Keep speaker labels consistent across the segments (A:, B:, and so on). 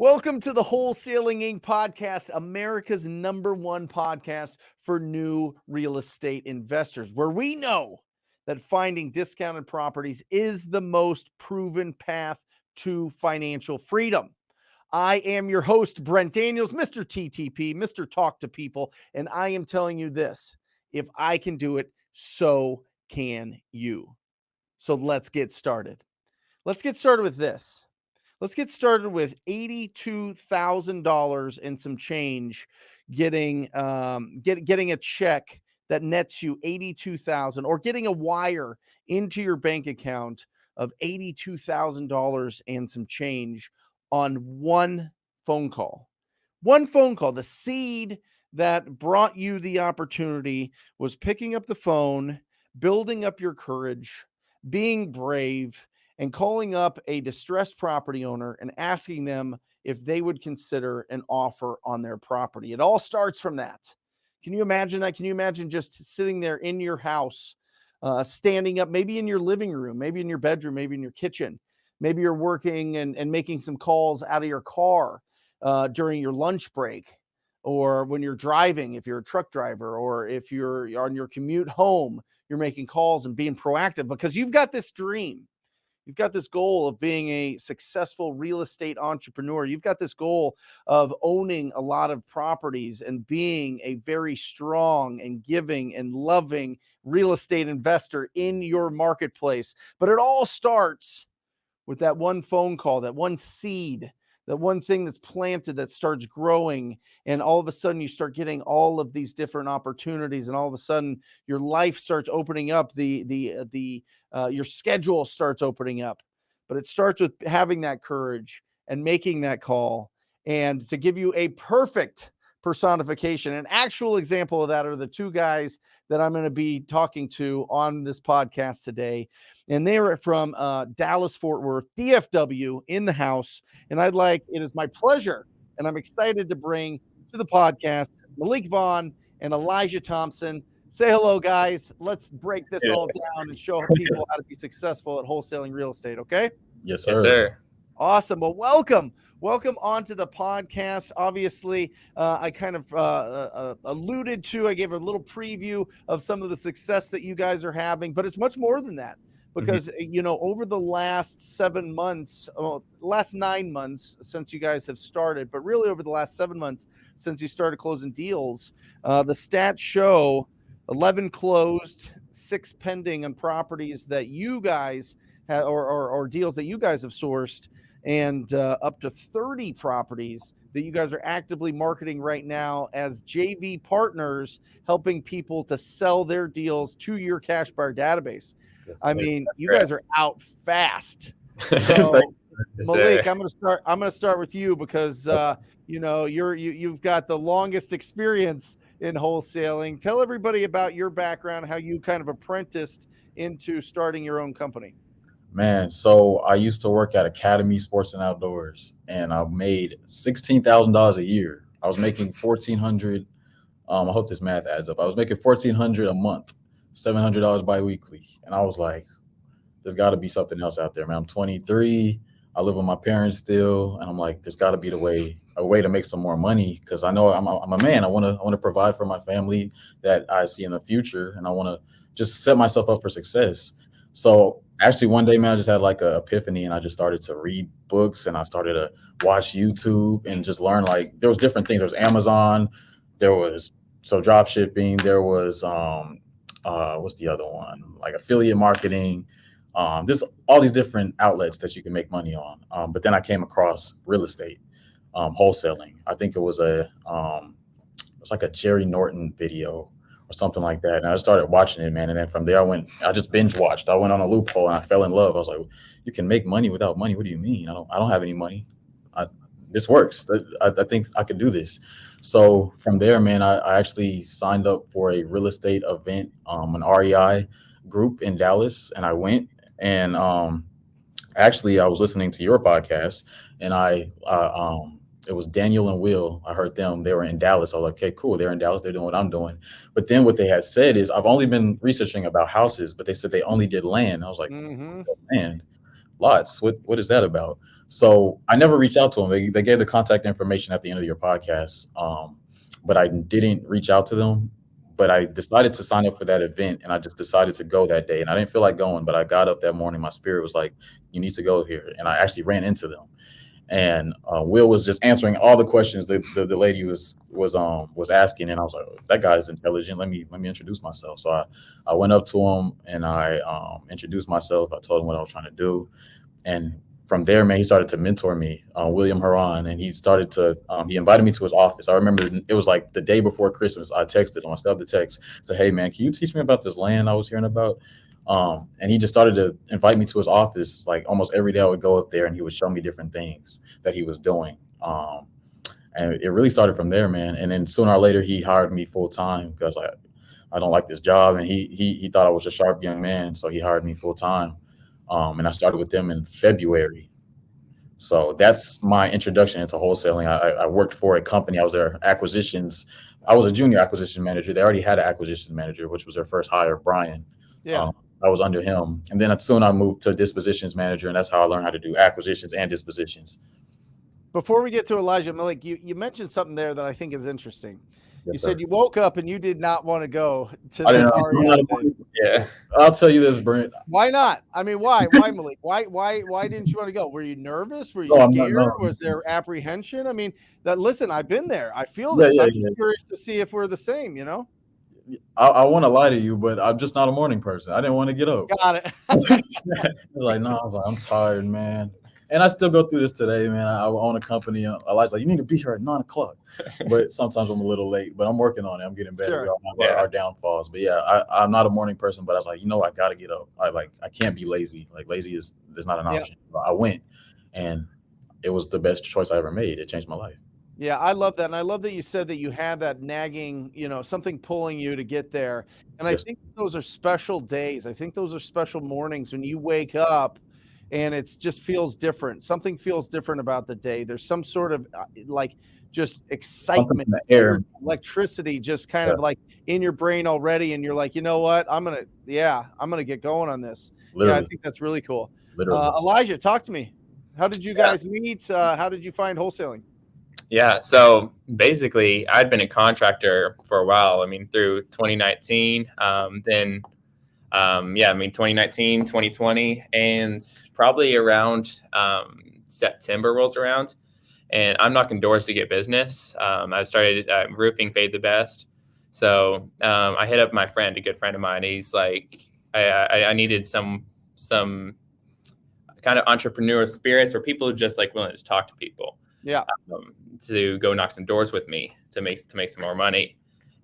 A: Welcome to the Wholesaling Inc. podcast, America's #1 podcast for new real estate investors, where we know that finding discounted properties is the most proven path to financial freedom. I am your host, Brent Daniels, Mr. TTP, Mr. Talk to People, and I am telling you this: if I can do it, so can you. So let's get started. Let's get started with this. Let's get started with $82,000 and some change, getting a check that nets you $82,000, or getting a wire into your bank account of $82,000 and some change on one phone call. One phone call. The seed that brought you the opportunity was picking up the phone, building up your courage, being brave, and calling up a distressed property owner and asking them if they would consider an offer on their property. It all starts from that. Can you imagine that? Can you imagine just sitting there in your house, standing up, maybe in your living room, maybe in your bedroom, maybe in your kitchen, maybe you're working and making some calls out of your car during your lunch break, or when you're driving, if you're a truck driver, or if you're on your commute home, you're making calls and being proactive because you've got this dream. You've got this goal of being a successful real estate entrepreneur. You've got this goal of owning a lot of properties and being a very strong and giving and loving real estate investor in your marketplace. But it all starts with that one phone call, that one seed, that one thing that's planted that starts growing, and all of a sudden you start getting all of these different opportunities, and all of a sudden your life starts opening up, your schedule starts opening up. But it starts with having that courage and making that call. And to give you a perfect personification, an actual example of that are the two guys that I'm going to be talking to on this podcast today. And they are from Dallas, Fort Worth, DFW, in the house. And it is my pleasure, and I'm excited to bring to the podcast Malik Vaughn and Elijah Thompson. Say hello, guys. Let's break this all down and show people how to be successful at wholesaling real estate, okay?
B: Yes, sir.
C: Yes, sir.
A: Awesome. Well, welcome onto the podcast. Obviously, I kind of alluded to, I gave a little preview of some of the success that you guys are having, but it's much more than that. Because, over the last 7 months, last 9 months since you guys have started, but really over the last 7 months since you started closing deals, the stats show 11 closed, 6 pending on properties that you guys have, or deals that you guys have sourced, and up to 30 properties that you guys are actively marketing right now as JV partners, helping people to sell their deals to your cash buyer database. I mean, you guys are out fast. So, Malik, I'm going to start with you because you've got the longest experience in wholesaling. Tell everybody about your background, how you kind of apprenticed into starting your own company.
B: Man, so I used to work at Academy Sports and Outdoors, and I made $16,000 a year. I was making $1,400. I hope this math adds up. I was making $1,400 a month, $700 biweekly, and I was like, "There's got to be something else out there, man." I'm 23. I live with my parents still, and I'm like, "There's got to be a way to make some more money," because I know I'm a man. I want to provide for my family that I see in the future, and I want to just set myself up for success. So actually, one day, man, I just had like an epiphany, and I just started to read books, and I started to watch YouTube and just learn. Like, there was different things. There was Amazon, there was drop shipping, there was what's the other one? Like affiliate marketing. There's all these different outlets that you can make money on. But then I came across real estate, wholesaling. I think it was it's like a Jerry Norton video or something like that. And I started watching it, man. And then from there, I just binge watched. I went on a loophole and I fell in love. I was like, "You can make money without money? What do you mean? I don't have any money. This works. I think I can do this." So from there, man, I actually signed up for a real estate event, an REI group in Dallas, and I went. And actually, I was listening to your podcast, and it was Daniel and Will. I heard them. They were in Dallas. I was like, "Okay, cool. They're in Dallas. They're doing what I'm doing." But then what they had said is, I've only been researching about houses, but they said they only did land. I was like, "Land, lots. What is that about?" So I never reached out to them. They gave the contact information at the end of your podcast, but I didn't reach out to them. But I decided to sign up for that event, and I just decided to go that day. And I didn't feel like going, but I got up that morning. My spirit was like, "You need to go here," and I actually ran into them. And Will was just answering all the questions that the lady was asking, and I was like, "That guy is intelligent. Let me introduce myself." So I went up to him and I introduced myself. I told him what I was trying to do, and from there, man, he started to mentor me, William Haran, and he started to he invited me to his office. I remember it was like the day before Christmas. I texted him. I still have the text. Said, "Hey, man, can you teach me about this land I was hearing about?" And he just started to invite me to his office. Like almost every day, I would go up there, and he would show me different things that he was doing. And it really started from there, man. And then sooner or later, he hired me full time because I don't like this job, and he thought I was a sharp young man, so he hired me full time. And I started with them in February. So that's my introduction into wholesaling. I worked for a company. I was their acquisitions. I was a junior acquisition manager. They already had an acquisition manager, which was their first hire, Brian.
A: Yeah.
B: I was under him. And then soon I moved to dispositions manager, and that's how I learned how to do acquisitions and dispositions.
A: Before we get to Elijah Malik, you mentioned something there that I think is interesting.
B: Yes,
A: You
B: sir.
A: said you woke up and you did not want to go to
B: I
A: the
B: didn't know.
A: REI thing.
C: Yeah.
B: I'll tell you this, Brent.
A: Why not? I mean, why, Malik? Why didn't you want to go? Were you nervous? Were you
B: No, I'm not,
A: scared?
B: no.
A: Was there apprehension? I mean, listen, I've been there. I feel
B: Yeah,
A: this.
B: yeah,
A: I'm just
B: yeah.
A: curious to see if we're the same, you know?
B: I want to lie to you, but I'm just not a morning person. I didn't want to get up.
A: Got it.
B: Like, no, I was like, I'm tired, man. And I still go through this today, man. I own a company. Elijah's like, you need to be here at 9:00. But sometimes I'm a little late, but I'm working on it. I'm getting better.
A: Sure.
B: We all have our downfalls. But yeah, I'm not a morning person, but I was like, I got to get up. I can't be lazy. Like lazy is not an option. I went, and it was the best choice I ever made. It changed my life.
A: Yeah, I love that. And I love that you said that you had that nagging, something pulling you to get there. And I
B: Yes.
A: think those are special days. I think those are special mornings when you wake up and it just feels different. Something feels different about the day. There's some sort of just excitement,
B: in the air.
A: electricity, just kind of like in your brain already. And you're like, you know what? I'm going to get going on this.
B: Literally.
A: Yeah, I think that's really cool.
B: Literally.
A: Elijah, talk to me. How did you guys meet? How did you find wholesaling?
C: Yeah. So basically, I'd been a contractor for a while. I mean, through 2019, 2019, 2020, and probably around September rolls around, and I'm knocking doors to get business. I started roofing paid the best. So I hit up my friend, a good friend of mine. He's like, I needed some kind of entrepreneurial spirits or people who just like willing to talk to people.
A: Yeah.
C: To go knock some doors with me to make some more money.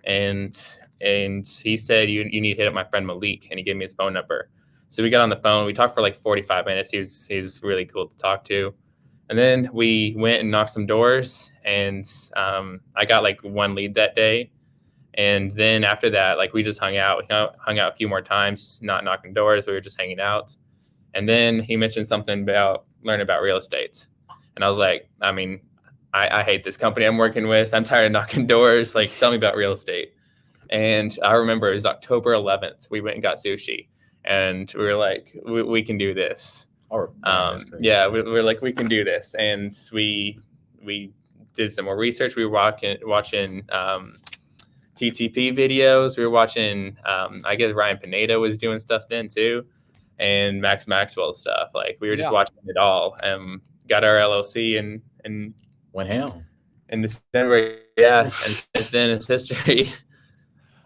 C: And he said, you need to hit up my friend Malik, and he gave me his phone number. So we got on the phone. We talked for like 45 minutes. He was really cool to talk to. And then we went and knocked some doors, and I got like one lead that day. And then after that, like we just hung out. We hung out a few more times, not knocking doors. We were just hanging out. And then he mentioned something about learning about real estate. And I was like, I mean, I hate this company I'm working with. I'm tired of knocking doors. Like, tell me about real estate. And I remember it was October 11th. We went and got sushi, and we were like, we can do this.
B: We
C: we're like, we can do this. And we did some more research. We were watching TTP videos. We were watching, I guess Ryan Pineda was doing stuff then too, and Max Maxwell stuff. Like we were just watching it all. Got our LLC and
B: went ham
C: in December. Yeah, and since then it's history.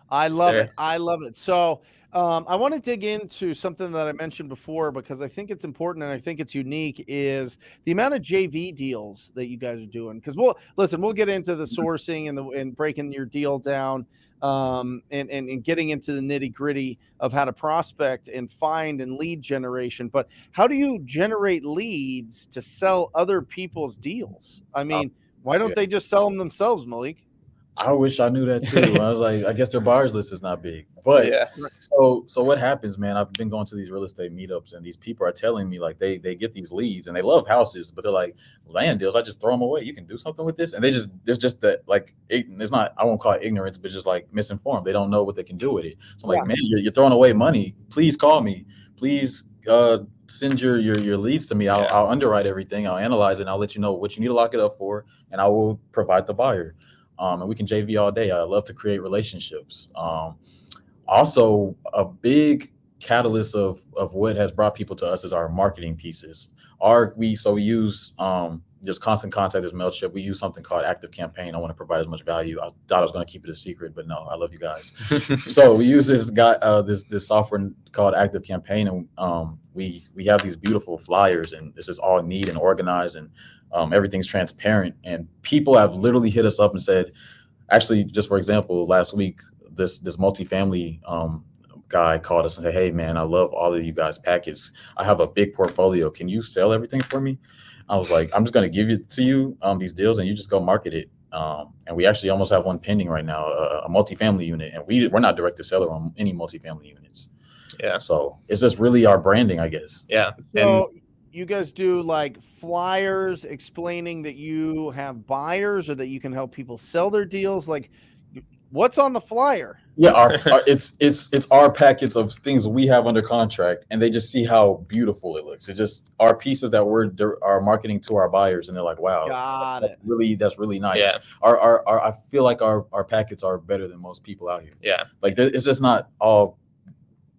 A: I love it. I love it. So I want to dig into something that I mentioned before because I think it's important and I think it's unique is the amount of JV deals that you guys are doing. Because we'll get into the sourcing and breaking your deal down and getting into the nitty gritty of how to prospect and find and lead generation. But how do you generate leads to sell other people's deals? I mean, why don't they just sell them themselves, Malik?
B: I wish I knew that too. I was like, I guess their buyers list is not big. But so what happens, man? I've been going to these real estate meetups, and these people are telling me like they get these leads and they love houses, but they're like, land deals, I just throw them away. You can do something with this, and there's just that like it's not, I won't call it ignorance, but just like misinformed. They don't know what they can do with it. So I'm like, man, you're throwing away money. Please call me. Please send your leads to me. I'll underwrite everything. I'll analyze it. And I'll let you know what you need to lock it up for, and I will provide the buyer. And we can JV all day. I love to create relationships. Also, a big catalyst of what has brought people to us is our marketing pieces. We use there's Constant Contact, there's MailChimp. We use something called Active Campaign. I want to provide as much value. I thought I was going to keep it a secret, but no, I love you guys. So we use this software called Active Campaign, and we have these beautiful flyers, and this is all neat and organized, and everything's transparent. And people have literally hit us up and said, actually, just for example, last week, this multifamily guy called us and said, "Hey man, I love all of you guys' packets. I have a big portfolio. Can you sell everything for me?" I was like, "I'm just going to give it to you, these deals, and you just go market it." And we actually almost have one pending right now, a multifamily unit, and we're not direct to seller on any multifamily units.
C: Yeah.
B: So it's just really our branding, I guess.
C: Yeah.
A: So you guys do like flyers explaining that you have buyers or that you can help people sell their deals. Like, what's on the flyer?
B: Yeah, it's our packets of things we have under contract, and they just see how beautiful it looks. It's just our pieces that we're marketing to our buyers, and they're like, "Wow, that's really nice."
C: Yeah.
B: I feel like our packets are better than most people out here.
C: Yeah.
B: Like it's just not all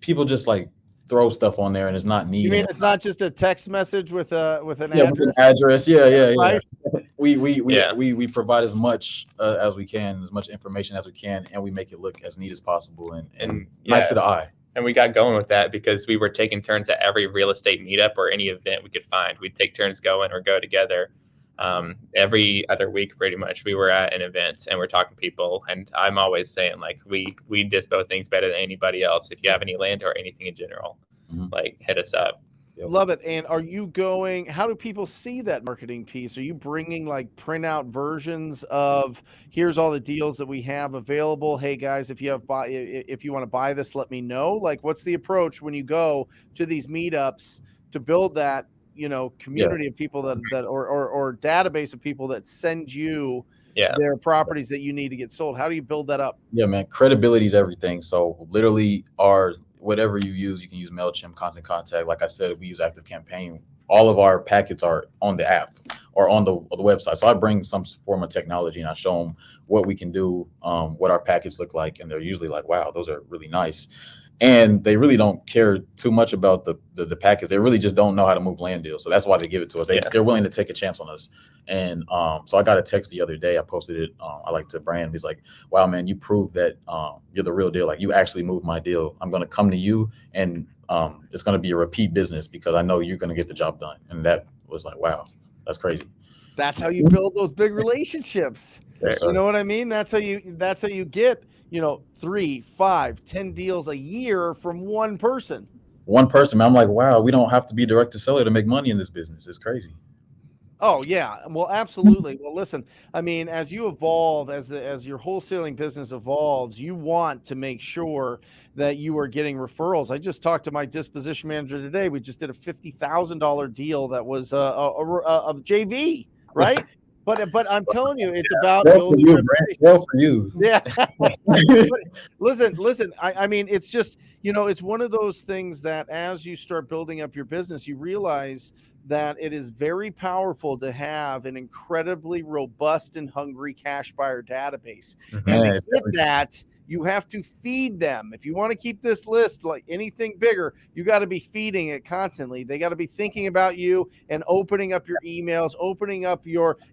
B: people just like throw stuff on there, and it's not neat.
A: You mean it's not just a text message with an
B: address?
A: address?
B: With an address, yeah.
A: Right.
B: We provide as much as we can, as much information as we can, and we make it look as neat as possible and nice to the eye.
C: And we got going with that because we were taking turns at every real estate meetup or any event we could find. We'd take turns going or go together. Every other week, pretty much, we were at an event and we're talking to people. And I'm always saying, like, we dispo things better than anybody else. If you have any land or anything in general, like, hit us up.
A: Love it. And are you going, how do people see that marketing piece? Are you bringing like printout versions of here's all the deals that we have available? Hey guys, if you want to buy this, let me know. Like, what's the approach when you go to these meetups to build that, community of people that or database of people that send you their properties that you need to get sold? How do you build that up?
B: Yeah, man, credibility is everything. So literally whatever you use, you can use MailChimp, Constant Contact. Like I said, we use Active Campaign. All of our packets are on the app or on the website. So I bring some form of technology and I show them what we can do, what our packets look like. And they're usually like, wow, those are really nice. And they really don't care too much about the package. They really just don't know how to move land deals. So that's why they give it to us. They're willing to take a chance on us. And so I got a text the other day. I posted it. I like to brand. He's like, "Wow, man, you proved that you're the real deal. Like, you actually moved my deal. I'm going to come to you, and it's going to be a repeat business because I know you're going to get the job done." And that was like, wow, that's crazy.
A: That's how you build those big relationships.
B: Yes,
A: you know what I mean? That's how you get 3, 5, 10 deals a year from one person.
B: Man, I'm like, wow, we don't have to be direct to seller to make money in this business. It's crazy.
A: Oh yeah, well, absolutely. Well, listen, I mean, as you evolve, as your wholesaling business evolves, you want to make sure that you are getting referrals. I just talked to my disposition manager today. We just did a $50,000 deal that was a JV, right? But I'm telling you, it's about building
B: for you.
A: Yeah. Listen. I mean, it's just, it's one of those things that as you start building up your business, you realize that it is very powerful to have an incredibly robust and hungry cash buyer database. And to get that, you have to feed them. If you want to keep this list like anything bigger, you got to be feeding it constantly. They got to be thinking about you and opening up your emails,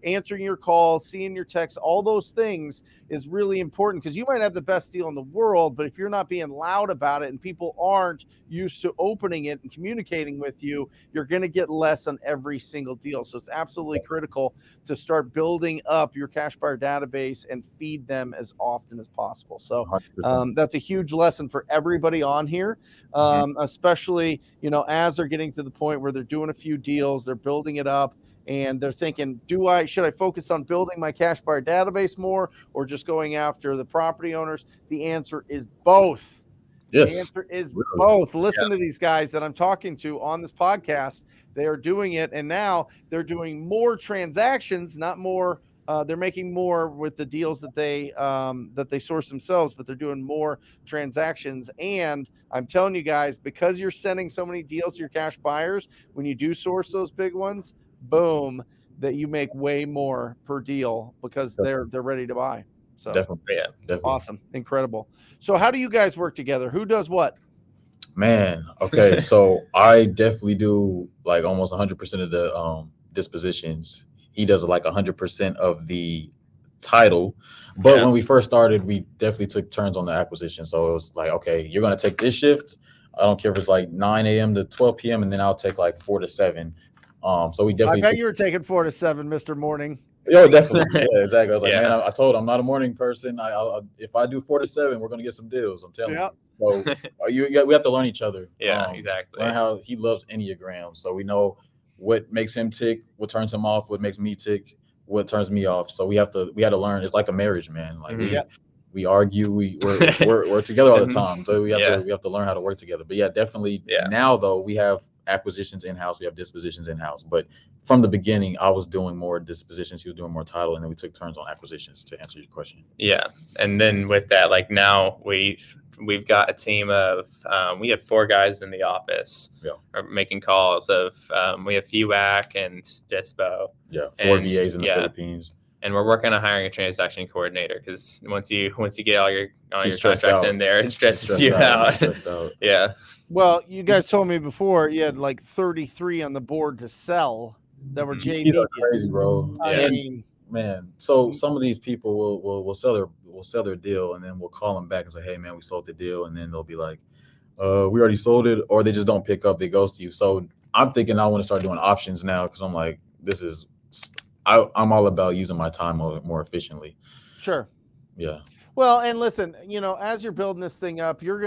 A: answering your calls, seeing your texts. All those things is really important because you might have the best deal in the world, but if you're not being loud about it and people aren't used to opening it and communicating with you, you're going to get less on every single deal. So it's absolutely critical to start building up your cash buyer database and feed them as often as possible. So that's a huge lesson for everybody on here, especially, as they're getting to the point where they're doing a few deals, they're building it up, and they're thinking, should I focus on building my cash buyer database more or just going after the property owners? The answer is both.
B: Yes.
A: The answer is both. Listen to these guys that I'm talking to on this podcast. They are doing it, and now they're doing more transactions, not more they're making more with the deals that they source themselves, but they're doing more transactions. And I'm telling you guys, because you're sending so many deals to your cash buyers, when you do source those big ones, boom, that you make way more per deal because they're ready to buy. So
B: Definitely.
A: awesome, incredible. So how do you guys work together? Who does what?
B: Man, okay, so I definitely do like almost 100% of the dispositions. He does like 100% of the title. But when we first started, we definitely took turns on the acquisition. So it was like, okay, you're gonna take this shift. I don't care if it's like 9 a.m. to 12 p.m. and then I'll take like 4 to 7. So we definitely.
A: I bet you were taking 4 to 7, Mr. Morning.
B: Yo, definitely. Yeah, exactly. I was like, man, I told him I'm not a morning person. If I do 4 to 7, we're gonna get some deals. I'm telling you. So we have to learn each other.
C: Yeah, exactly.
B: Learn how he loves Enneagram, so we know what makes him tick, what turns him off, what makes me tick, what turns me off. So we had to learn. It's like a marriage, man. Like we argue, we're together all the time. So we have to learn how to work together. But yeah, definitely. Yeah. Now though, we have acquisitions in-house, we have dispositions in-house. But from the beginning, I was doing more dispositions, he was doing more title, and then we took turns on acquisitions, to answer your question. Yeah.
C: And then with that, like now we've got a team of we have 4 guys in the office making calls of we have FUAC and Dispo.
B: Yeah, 4 VAs in the Philippines.
C: And we're working on hiring a transaction coordinator because once you get all your contracts in there, it stresses you out. Yeah.
A: Well, you guys told me before you had like 33 on the board to sell that were JV.
B: Crazy, bro. I mean, man, so some of these people will sell their deal, and then we'll call them back and say, hey man, we sold the deal, and then they'll be like, we already sold it, or they just don't pick up, they ghost you. So I'm thinking I want to start doing options now, because I'm like, I'm all about using my time more efficiently.
A: Sure.
B: Yeah.
A: Well, and listen, as you're building this thing up, you're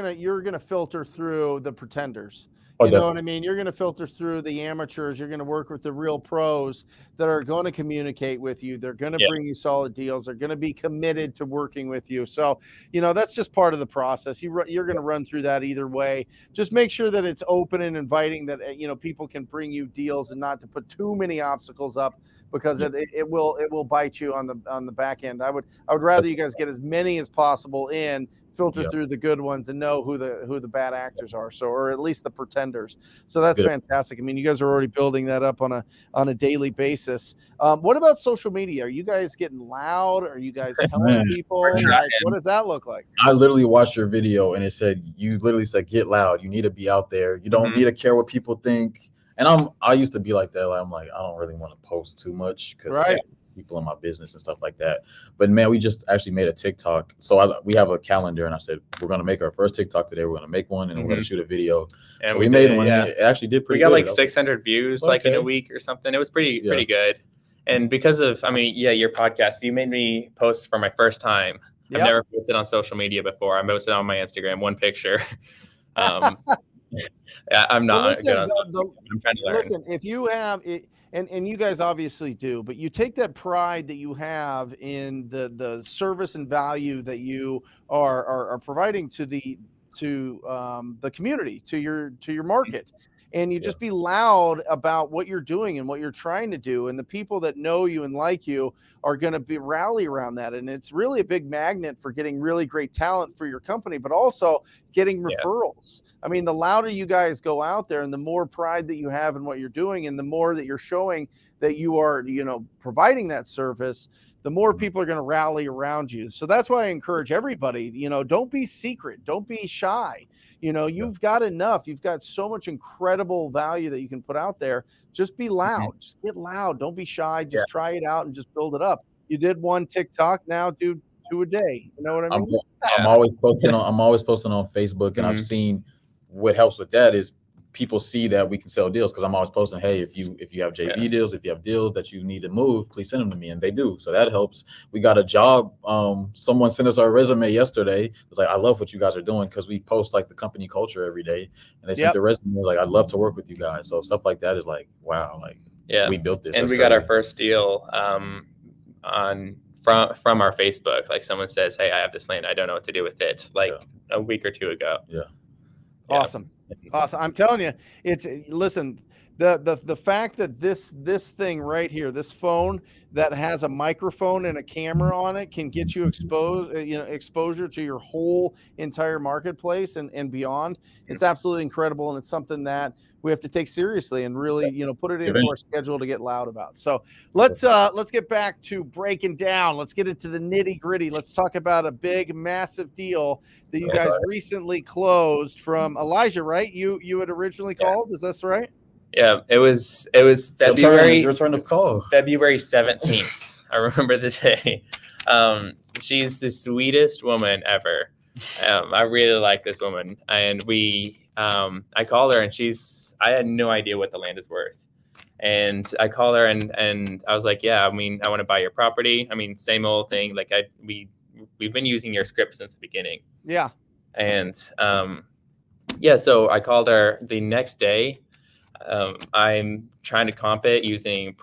A: gonna filter through the pretenders. You know what I mean? You're going to filter through the amateurs. You're going to work with the real pros that are going to communicate with you. They're going to bring you solid deals. They're going to be committed to working with you. So, that's just part of the process. You're going to run through that either way. Just make sure that it's open and inviting, that, people can bring you deals, and not to put too many obstacles up, because it will bite you on the back end. I would rather you guys get as many as possible in, filter through the good ones, and know who the bad actors are. So, or at least the pretenders. So that's fantastic. I mean, you guys are already building that up on a daily basis. What about social media? Are you guys getting loud? Are you guys telling people? Like, what does that look like?
B: I literally watched your video, and you literally said, get loud. You need to be out there. You don't need to care what people think. And I used to be like that. I'm like, I don't really want to post too much, because people in my business and stuff like that. But man, we just actually made a TikTok. So we have a calendar, and I said, we're going to make our first TikTok today. We're going to make one, and we're going to shoot a video. And so we made one. And it actually did pretty good.
C: We got like 600 views like in a week or something. It was pretty good. And because of, your podcast, you made me post for my first time. I've never posted on social media before. I posted on my Instagram, one picture. I'm not good on social. I'm trying to learn.
A: Listen, if you have it, and you guys obviously do, but you take that pride that you have in the service and value that you are providing to the community, to your market, and you just be loud about what you're doing and what you're trying to do, and the people that know you and like you are going to rally around that. And it's really a big magnet for getting really great talent for your company, but also getting referrals. I mean, the louder you guys go out there, and the more pride that you have in what you're doing, and the more that you're showing that you are, providing that service, the more people are going to rally around you. So that's why I encourage everybody, don't be secret, don't be shy. You've got enough. You've got so much incredible value that you can put out there. Just be loud. Just get loud. Don't be shy. Just try it out and just build it up. You did one TikTok, now do 2 a day. You know what I mean?
B: I'm always posting on Facebook, and I've seen what helps with that is people see that we can sell deals, because I'm always posting, hey, if you have JV deals, if you have deals that you need to move, please send them to me, and they do. So that helps. We got a job. Someone sent us our resume yesterday. It was like, I love what you guys are doing, because we post like the company culture every day, and they sent their resume like, I'd love to work with you guys. So stuff like that is like, wow, like we built this.
C: And we got our first deal from our Facebook. Like, someone says, hey, I have this land, I don't know what to do with it, like a week or 2 ago.
A: Awesome. I'm telling you, listen, the fact that this thing right here, this phone that has a microphone and a camera on it, can get you exposure to your whole entire marketplace and beyond. It's absolutely incredible, and it's something that we have to take seriously and really, put it into our schedule to get loud about. So let's get back to breaking down. Let's get into the nitty gritty. Let's talk about a big, massive deal that you guys recently closed from Elijah, right? You had originally called. Is this right?
C: Yeah, it was February.
B: Your turn to call.
C: February 17th. I remember the day. She's the sweetest woman ever. I really like this woman, and I called her, and I had no idea what the land is worth. And I called her, and I was like, yeah, I want to buy your property. Same old thing. Like we've been using your script since the beginning.
A: Yeah.
C: And so I called her the next day. I'm trying to comp it using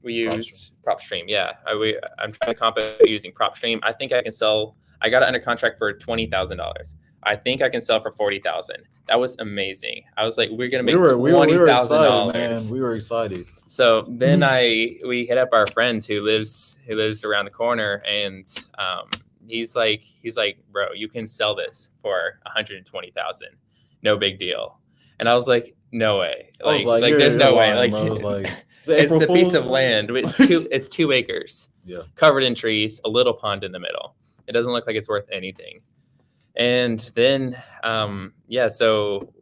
C: we use PropStream. Yeah, I'm trying to comp it using PropStream. I think I can sell. I got it under contract for $20,000. I think I can sell for $40,000. That was amazing. I was like, we're gonna make $20,000.
B: We were excited.
C: So then we hit up our friends who lives around the corner, and he's like, bro, you can sell this for $120,000. No big deal. And I was like, no way. Like there's no way. Like, it's a piece of land. It's 2 acres.
B: Yeah.
C: Covered in trees, a little pond in the middle. It doesn't look like it's worth anything. And then, so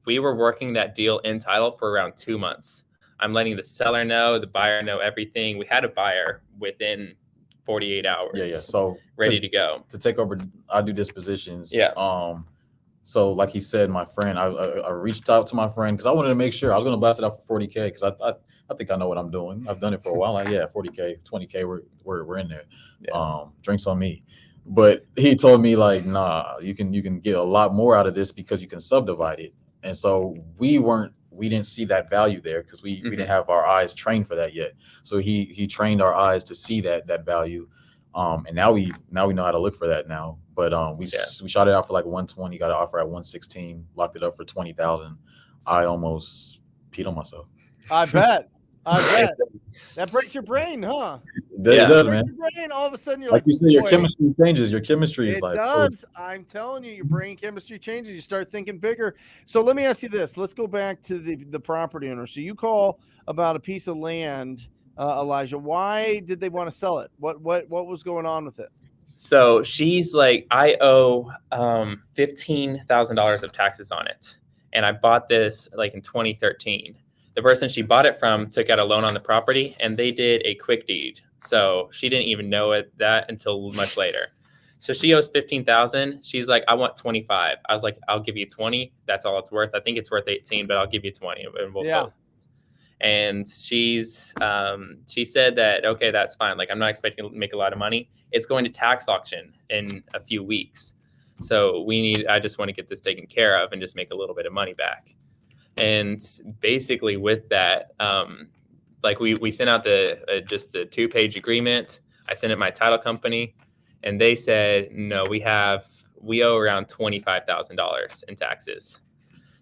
C: we were working that deal in title for around 2 months. I'm letting the seller know, the buyer know everything. We had a buyer within 48 hours.
B: Yeah. So
C: ready to go.
B: To take over, I do dispositions.
C: Yeah.
B: So like he said, my friend, I reached out to my friend because I wanted to make sure I was going to blast it out for $40K because I think I know what I'm doing. I've done it for a while. Like, yeah, $40K, $20K, we're in there. Yeah. Drinks on me. But he told me like, nah, you can get a lot more out of this because you can subdivide it. And so we didn't see that value there because we didn't have our eyes trained for that yet. So he trained our eyes to see that value. And now we know how to look for that now. But we shot it out for like 120, got an offer at 116, locked it up for 20,000. I almost peed on myself.
A: I bet. That breaks your brain, huh?
B: It does, man.
A: Your brain, all of a sudden you're
B: like you said, your chemistry changes. Your chemistry is like,
A: it does. Oh. I'm telling you, your brain chemistry changes. You start thinking bigger. So let me ask you this. Let's go back to the property owner. So you call about a piece of land, Elijah. Why did they want to sell it? What was going on with it?
C: So she's like, I owe $15,000 of taxes on it, and I bought this like in 2013. The person she bought it from took out a loan on the property, and they did a quick deed. So she didn't even know that until much later. So she owes $15,000. She's like, I want 25. I was like, I'll give you 20. That's all it's worth. I think it's worth 18, but I'll give you 20, and we'll close. And she said that, okay, that's fine. Like, I'm not expecting to make a lot of money. It's going to tax auction in a few weeks. So I just want to get this taken care of and just make a little bit of money back. And basically with that, like we sent out just a 2-page agreement. I sent it to my title company, and they said, no, we owe around $25,000 in taxes.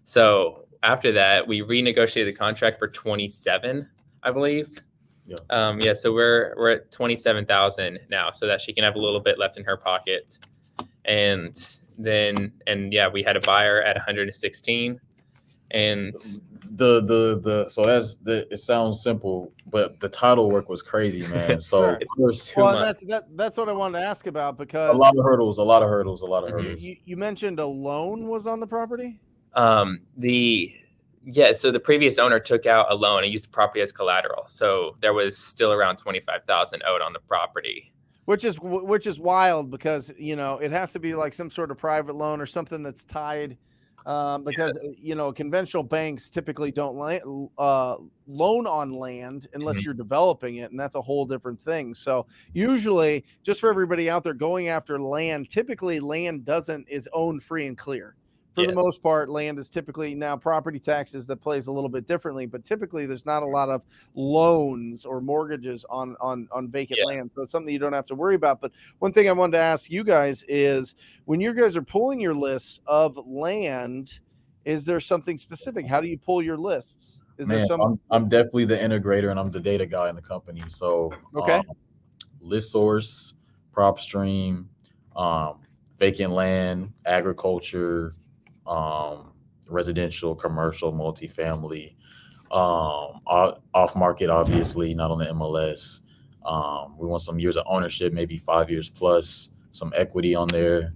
C: So after that, we renegotiated the contract for 27, I believe. Yeah. So we're at 27,000 now, so that she can have a little bit left in her pocket. And we had a buyer at 116. And
B: it sounds simple, but the title work was crazy, man. So
A: that's what I wanted to ask about, because
B: a lot of hurdles.
A: You mentioned a loan was on the property.
C: So the previous owner took out a loan and used the property as collateral. So there was still around 25,000 owed on the property.
A: Which is wild, because, it has to be like some sort of private loan or something that's tied, because, conventional banks typically don't loan on land unless you're developing it. And that's a whole different thing. So usually, just for everybody out there going after land, typically land is owned free and clear. For the most part, land is typically, now property taxes that plays a little bit differently, but typically there's not a lot of loans or mortgages on vacant land. So it's something you don't have to worry about. But one thing I wanted to ask you guys is, when you guys are pulling your lists of land, is there something specific? How do you pull your lists? Is there
B: Man,
A: some?
B: so I'm definitely the integrator and I'm the data guy in the company. So
A: Okay.
B: list source, prop stream, vacant land, agriculture, residential, commercial, multifamily, off market, obviously, not on the MLS. We want some years of ownership, maybe 5 years plus, some equity on there.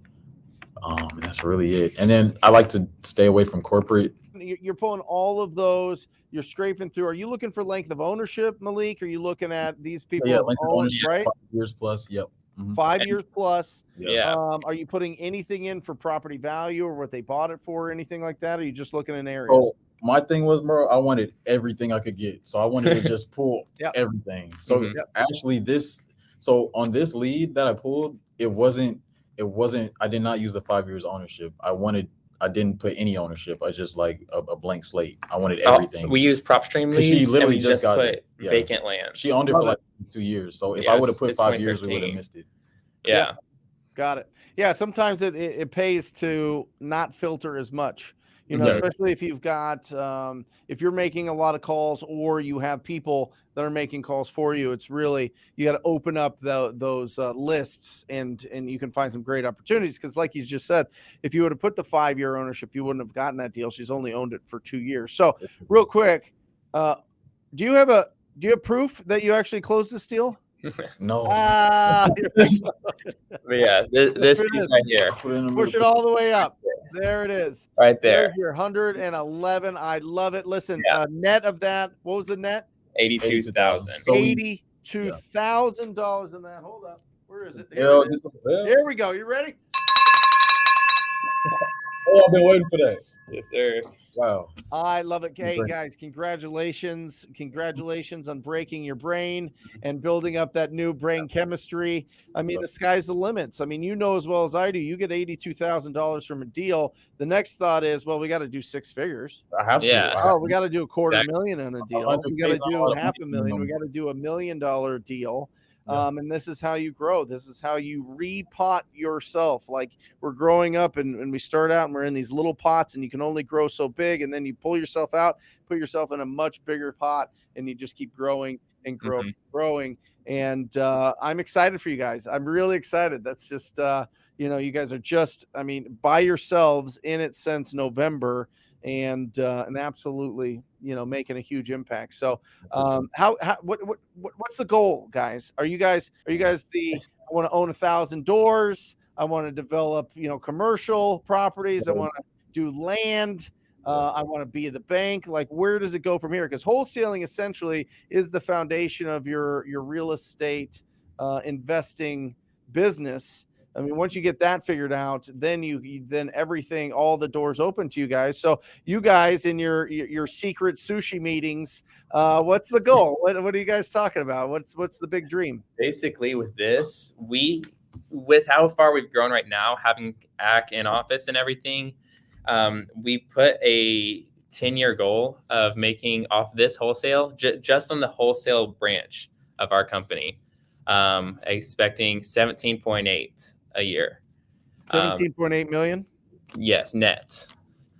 B: And that's really it. And then I like to stay away from corporate.
A: You're pulling all of those. You're scraping through. Are you looking for length of ownership, Malik? Are you looking at these people
B: Yeah,
A: have
B: length of
A: owned,
B: ownership,
A: right?
B: 5 years plus. Yep.
A: 5 years plus.
C: Yeah.
A: Are you putting anything in for property value or what they bought it for or anything like that? Or are you just looking in areas?
B: So my thing was, bro, I wanted everything I could get. So I wanted to just pull
A: Yep.
B: everything. So
C: Mhm.
B: actually on this lead that I pulled, it wasn't, I did not use the 5 years ownership. I didn't put any ownership. I just like a blank slate. I wanted everything.
C: We use prop stream
B: 'Cause she
C: leads,
B: literally
C: and we
B: just got
C: put
B: it. Yeah.
C: vacant land.
B: She owned it
A: Love
B: for
A: it.
B: like 2 years. So if
C: Yeah,
B: I would have put
C: it's
B: 5 years, we would have
C: 2013.
B: missed it.
C: Yeah.
A: Got it. Yeah, sometimes it pays to not filter as much,
B: Mhm.
A: especially if you've got if you're making a lot of calls or you have people that are making calls for you. It's really, you got to open up those lists and you can find some great opportunities, because like he's just said, if you would have put the 5 year ownership, you wouldn't have gotten that deal. She's only owned it for 2 years. So real quick, do you have proof that you actually closed this deal?
B: No.
C: But yeah, this piece right here,
B: Put it in the
A: Push it
B: middle.
A: all the way up. There it is.
C: right there,
A: There's your 111. I love it. Listen, net of that, what was the net?
C: 82,000.
B: So
A: $82,000 in that. Hold up. Where is it?
B: Yeah,
A: Here we go. You ready?
B: oh, I've been waiting for that.
C: Yes, sir.
B: Wow.
A: I love it. Hey,
B: Great.
A: guys, congratulations. Congratulations on breaking your brain and building up that new brain chemistry. I mean, the sky's the limits. I mean, you know as well as I do, you get $82,000 from a deal. The next thought is, well, we got to do 6 figures.
B: I have to.
C: Yeah.
A: Oh, we got to do $250,000 on a deal.
B: 100K
A: We got to
B: is a
A: do
B: lot of
A: $500,000.
B: money.
A: We got to do $1 million deal.
B: Yeah.
A: And this is how you grow. This is how you repot yourself. Like, we're growing up and we start out and we're in these little pots and you can only grow so big. And then you pull yourself out, put yourself in a much bigger pot, and you just keep growing and growing, growing. And I'm excited for you guys. I'm really excited. That's just, you guys are just, I mean, by yourselves in it since November, and absolutely, making a huge impact. So what's the goal, guys? Are you guys I want to own 1,000 doors. I want to develop, commercial properties. I want to do land. I want to be the bank. Like, where does it go from here? Because wholesaling essentially is the foundation of your real estate investing business. I mean, once you get that figured out, then then everything, all the doors open to you guys. So you guys in your secret sushi meetings, what's the goal? What are you guys talking about? What's the big dream?
C: Basically, with this, with how far we've grown right now, having AC in office and everything, we put a 10-year goal of making off this wholesale, just on the wholesale branch of our company, expecting 17.8 a year.
A: 17.8 million.
C: Yes, net.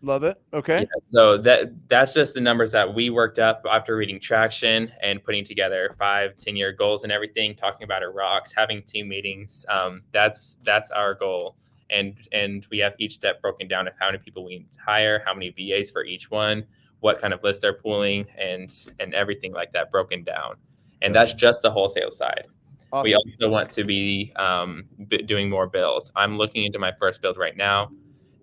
A: Love it. Okay.
C: Yeah, so that's just the numbers that we worked up after reading Traction and putting together 5-10-year goals and everything, talking about our rocks, having team meetings. That's our goal. And we have each step broken down of how many people we hire, how many VAs for each one, what kind of list they're pulling, and everything like that broken down. And that's just the wholesale side. Awesome. We also want to be doing more builds. I'm looking into my first build right now.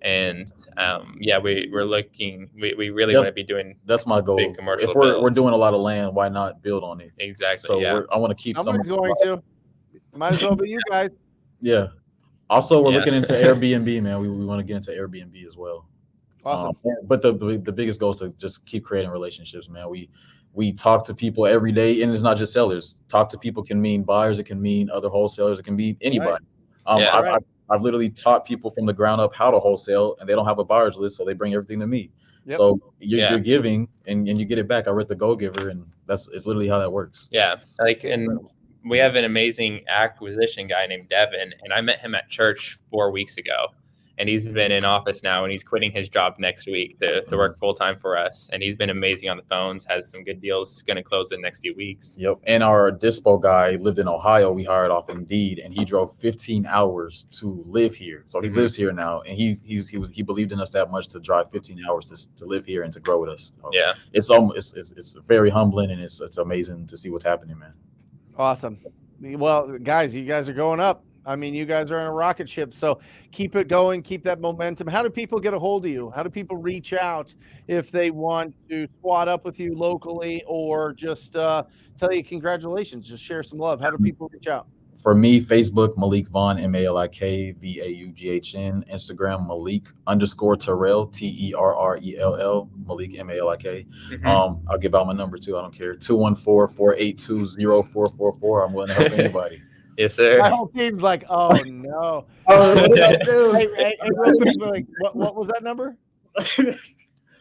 C: And we're looking. We really want to be doing.
B: That's my goal.
C: Big commercial
B: if we're doing a lot of land, why not build on it?
C: Exactly.
B: So I want to keep.
A: Somebody's going to. Might as well be you guys.
B: Yeah. Also, we're looking into Airbnb, man. We want to get into Airbnb as well.
A: Awesome.
B: But the biggest goal is to just keep creating relationships, man. We talk to people every day, and it's not just sellers. Talk to people can mean buyers. It can mean other wholesalers. It can be anybody. Right. I've literally taught people from the ground up how to wholesale, and they don't have a buyer's list, so they bring everything to me. Yep. So you're giving, and you get it back. I read The Go-Giver, and it's literally how that works.
C: Yeah, and we have an amazing acquisition guy named Devin, and I met him at church 4 weeks ago, and he's been in office now, and he's quitting his job next week to work full time for us. And he's been amazing on the phones, has some good deals, going to close in the next few weeks.
B: Yep. And our dispo guy lived in Ohio. We hired off Indeed, and he drove 15 hours to live here. So he lives here now, and he believed in us that much to drive 15 hours to live here and to grow with us. So
C: Yeah,
B: it's very humbling, and it's amazing to see what's happening, man.
A: Awesome. Well, guys, you guys are going up. I mean, you guys are in a rocket ship, so keep it going, keep that momentum. How do people get a hold of you? How do people reach out if they want to squat up with you locally, or just tell you congratulations, just share some love? How do people reach out?
B: For me, Facebook, Malik Vaughn, MalikVaughn. Instagram, Malik_Terrell, TERRELL, Malik MALIK. I'll give out my number too. I don't care. 214-482-0444. I'm willing to help anybody.
C: Yes, sir.
A: My whole team's like, oh no. Hey, real quick, like, what was that number?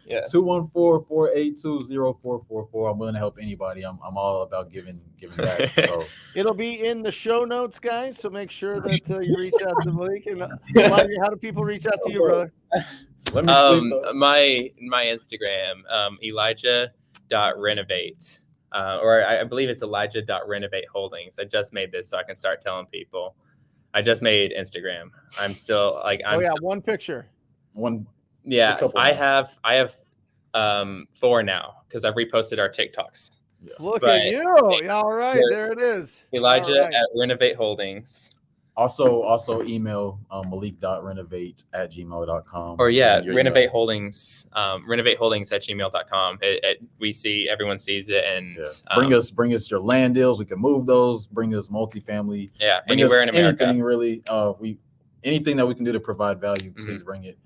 C: Yeah.
B: 214-482-0444. I'm willing to help anybody. I'm all about giving back. So
A: It'll be in the show notes, guys. So make sure that you reach out to Malik. And Elijah, how do people reach out to you, brother?
B: let me sleep.
C: My Instagram, Elijah.renovate. Or I believe it's Elijah.renovate holdings. I just made this so I can start telling people. I just made Instagram. I'm still like,
A: one picture.
B: One.
C: Yeah, I have 4 now because I've reposted our TikToks.
B: Yeah.
A: Look at you. All right, there it is.
C: Elijah at Renovate Holdings.
B: Also email malik.renovate@gmail.com.
C: Or Renovate Holdings, renovateholdings@gmail.com. Everyone sees it, and
B: bring us your land deals. We can move those. Bring us multifamily.
C: Yeah, anywhere in America.
B: Anything really. Anything that we can do to provide value, please bring it.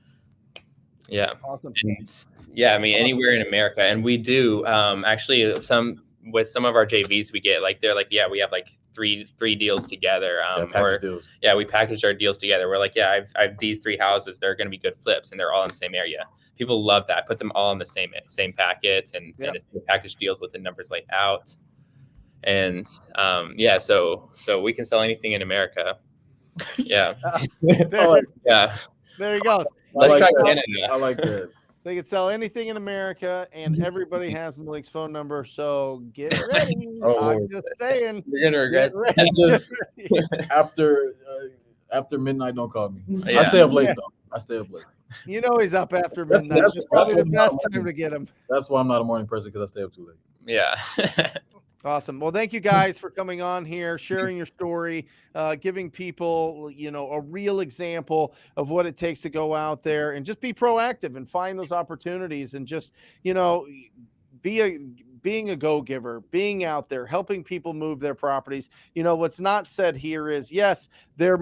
C: Yeah.
A: Awesome.
C: And, I mean, anywhere in America. And we do actually with some of our JVs we get, like, they're like, yeah, we have like three deals together.
B: Deals.
C: Yeah, we packaged our deals together. We're like, yeah, I've these 3 houses. They're going to be good flips, and they're all in the same area. People love that. Put them all in the same packet, and it's package deals with the numbers laid out. And so we can sell anything in America. Yeah.
A: There he goes.
C: Let's try Canada.
B: I like that.
A: They can sell anything in America, and everybody has Malik's phone number. So get ready. I'm just saying.
C: You're gonna regret
B: it. After midnight, don't call me.
C: Yeah.
B: I stay up late though.
A: You know he's up after midnight. That's probably the best time to get him.
B: That's why I'm not a morning person, because I stay up too late.
C: Yeah.
A: Awesome. Well, thank you guys for coming on here, sharing your story, giving people, a real example of what it takes to go out there and just be proactive and find those opportunities, and just, being a go-giver, being out there, helping people move their properties. What's not said here is, yes, they're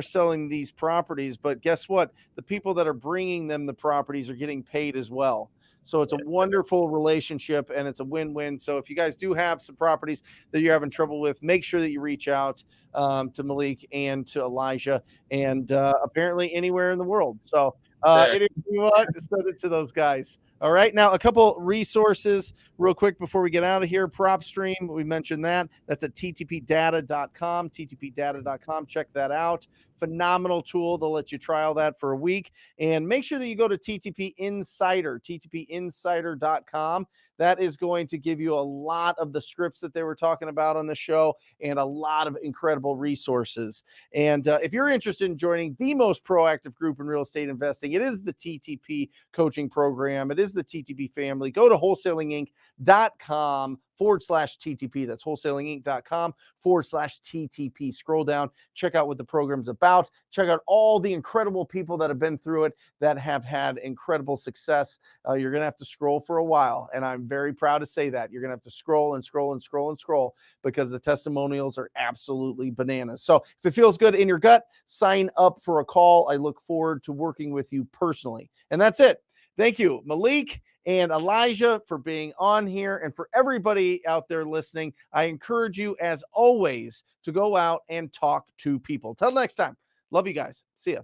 A: selling these properties, but guess what? The people that are bringing them the properties are getting paid as well. So it's a wonderful relationship, and it's a win-win. So if you guys do have some properties that you're having trouble with, make sure that you reach out to Malik and to Elijah, and apparently anywhere in the world. So if you want, send it to those guys. All right. Now, a couple resources real quick before we get out of here. PropStream, we mentioned that. That's at ttpdata.com, ttpdata.com. Check that out. Phenomenal tool. They'll let you trial that for a week. And make sure that you go to TTP Insider, ttpinsider.com. That is going to give you a lot of the scripts that they were talking about on the show, and a lot of incredible resources. And if you're interested in joining the most proactive group in real estate investing, it is the TTP coaching program. It is the TTP family. Go to wholesalinginc.com/TTP. That's wholesalinginc.com/TTP. Scroll down, check out what the program's about. Check out all the incredible people that have been through it, that have had incredible success. You're going to have to scroll for a while, and I'm very proud to say that. You're going to have to scroll and scroll and scroll and scroll, because the testimonials are absolutely bananas. So if it feels good in your gut, sign up for a call. I look forward to working with you personally. And that's it. Thank you, Malik and Elijah, for being on here. And for everybody out there listening, I encourage you, as always, to go out and talk to people. Till next time. Love you guys. See ya.